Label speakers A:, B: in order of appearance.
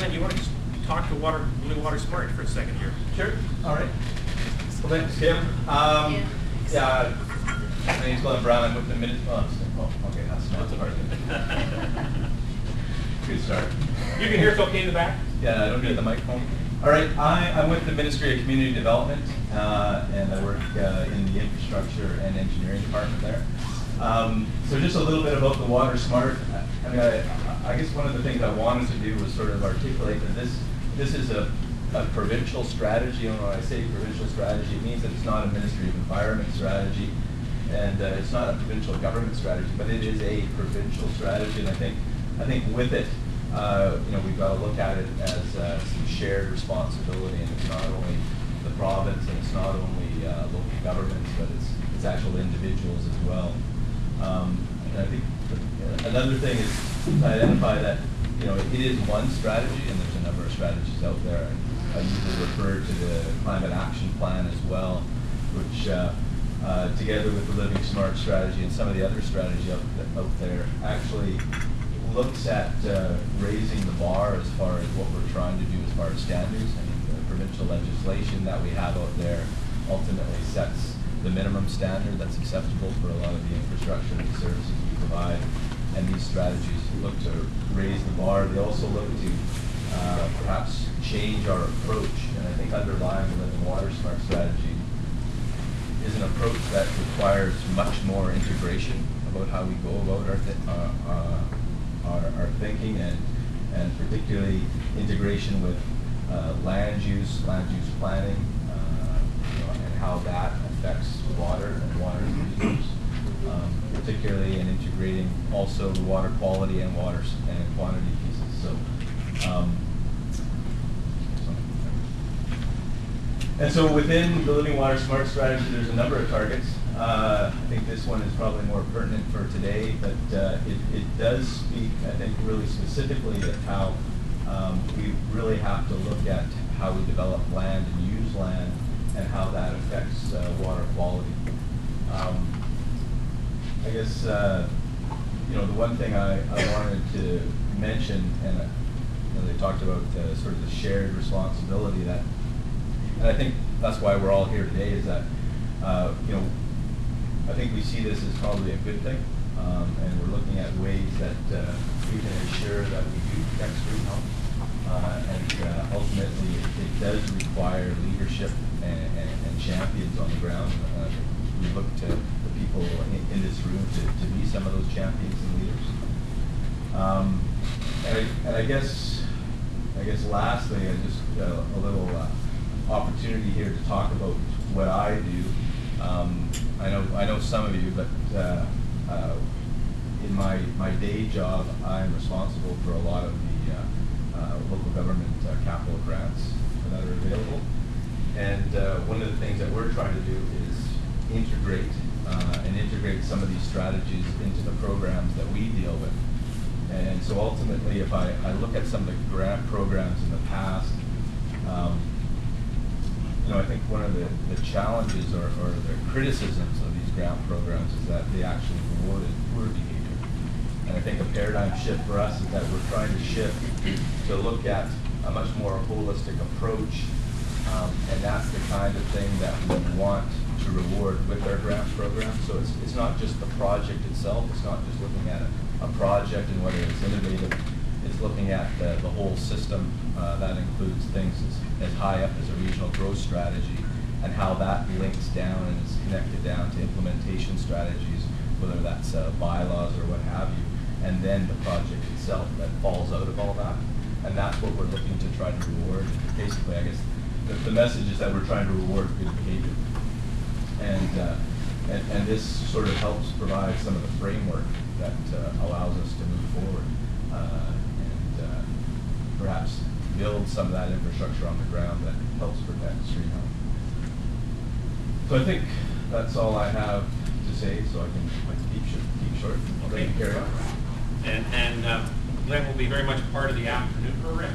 A: Glen, you want to just talk to Living Water Smart for a second here?
B: Sure. All right. Well, thanks, Kim. Yeah, my name's Glen Brown. I'm with the okay, that's not the hard thing. Good start.
A: You can hear us okay in the back?
B: Yeah, I don't need the microphone. All right, I'm with the Ministry of Community Development, and I work in the infrastructure and engineering department there. So just a little bit about the Water Smart. I guess one of the things I wanted to do was sort of articulate that this is a provincial strategy. And when I say provincial strategy, it means that it's not a Ministry of Environment strategy, and it's not a provincial government strategy, but it is a provincial strategy. And I think with it, we've got to look at it as some shared responsibility, and it's not only the province, and it's not only local governments, but it's actual individuals as well. And I think another thing is to identify that it is one strategy, and there's a number of strategies out there. And I usually refer to the Climate Action Plan as well, which together with the Living Smart strategy and some of the other strategies out there actually looks at raising the bar as far as what we're trying to do as far as standards. I mean, the provincial legislation that we have out there ultimately sets the minimum standard that's acceptable for a lot of the infrastructure and the services we provide. And these strategies look to raise the bar. They also look to perhaps change our approach. And I think underlying the Living Water Smart strategy is an approach that requires much more integration about how we go about our thinking, and particularly integration with land use planning, and how that affects water and water resources, particularly in integrating also the water quality and water and quantity pieces. So within the Living Water Smart strategy, there's a number of targets. I think this one is probably more pertinent for today, but it does speak, I think, really specifically at how we really have to look at how we develop land and use land, and how that affects water quality. I guess the one thing I wanted to mention, and they talked about sort of the shared responsibility that, and I think that's why we're all here today, is that I think we see this as probably a good thing, and we're looking at ways that we can ensure that we do protect stream health, and ultimately it does require leadership and champions on the ground. We look to the people in this room to be some of those champions and leaders. And I guess lastly, just a little opportunity here to talk about what I do. I know some of you, but in my day job, I'm responsible for a lot of the local government capital grants that are available. And one of the things that we're trying to do is integrate some of these strategies into the programs that we deal with. And so ultimately, if I look at some of the grant programs in the past, I think one of the challenges or the criticisms of these grant programs is that they actually rewarded poor behavior. And I think a paradigm shift for us is that we're trying to shift to look at a much more holistic approach, and that's the kind of thing that we want to reward with our grant program. So it's not just the project itself, it's not just looking at a project and whether it's innovative, it's looking at the whole system. That includes things as high up as a regional growth strategy, and how that links down and is connected down to implementation strategies, whether that's bylaws or what have you, and then the project itself that falls out of all that. And that's what we're looking to try to reward. Basically, I guess the message is that we're trying to reward good behavior. And this sort of helps provide some of the framework that allows us to move forward, and perhaps build some of that infrastructure on the ground that helps protect stream health. So I think that's all I have to say, so I can keep short. I'll let you carry on.
A: And Glen will be very much part of the afternoon program.